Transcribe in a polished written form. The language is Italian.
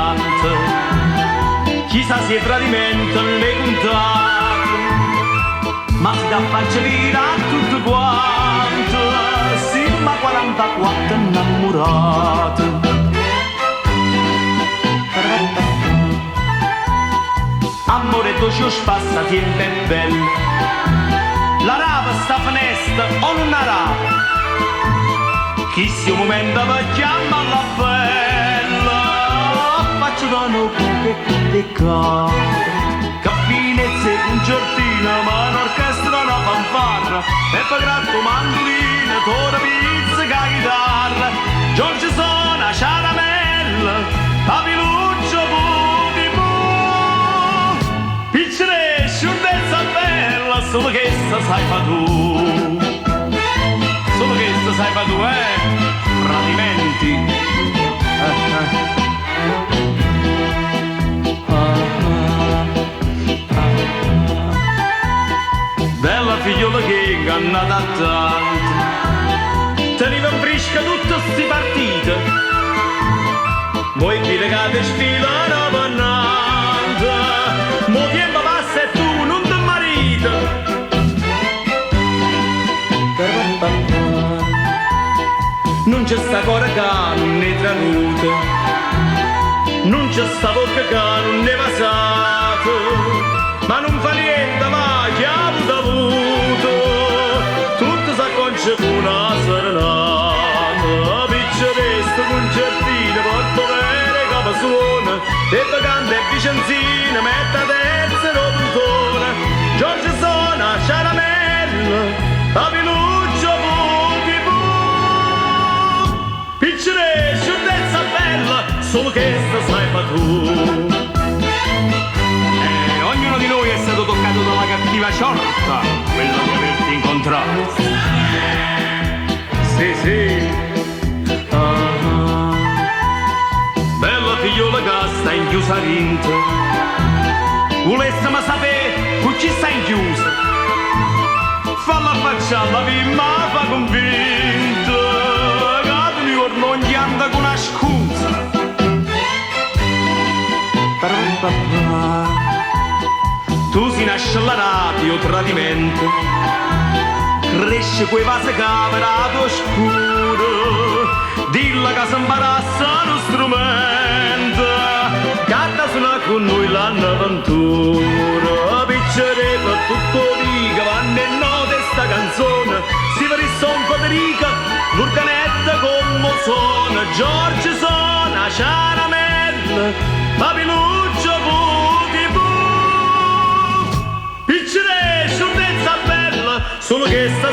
distante, chissà se il tradimento le contate, ma si dà faccia dire a tutto quanto, sì, ma 44 innamorate. Amore dolce spassa tiempo è bello, la rava sta finestra o non la rava, chi si un momento mi chiama alla bella, faccio da no che peccato, che finezza e concertina, ma un'orchestra una fanfarra, e poi gratto mandolina, tora pizza che chitarra, Giorgio suona caramella, papiluccio puti pu, piccere sciurdezza bella, solo che sta sai fa tu. Solo che sta sai fa tu, tradimenti. Bella figliola che è ingannata tanto, teneva in fresca tutte sti partite, voi vi legate sfilano pannante, mo tempo passa e tu non ti marito. Non c'è sta cora che non ne tranuta, non c'è sta bocca che non ne vasata, ma non fa niente, ma chi ha avuto, tutto s'acconcia con una serenata, picceresta concertina, porta bene capa suona, e vacante e vicenzina, mette a terza e robuntona, Giorgio suona caramella, papiluccio puti pu, piccere sciurdezza bella, solo che sta sai fa tu. Ognuno di noi è stato toccato dalla cattiva sorta, quella di averti incontrato. Sì, sì. Bella figliola che sta inchiusa rinte, volessimo sapere con chi sta inchiusa, falla faccia la vimma fa convinta, che non gli anda con una scusa. Tu si nasce alla radio tradimento, cresce quei vasi camerato scuro, dilla che si imbarazza lo strumento, canta suona con noi l'avventura, piccere per tutto dica, vanno e note sta canzone, si per il son Federica, l'organetta come suona, Giorgio suona caramella, papiluccio puti pu, piccere sciurdezza bella, solo che sta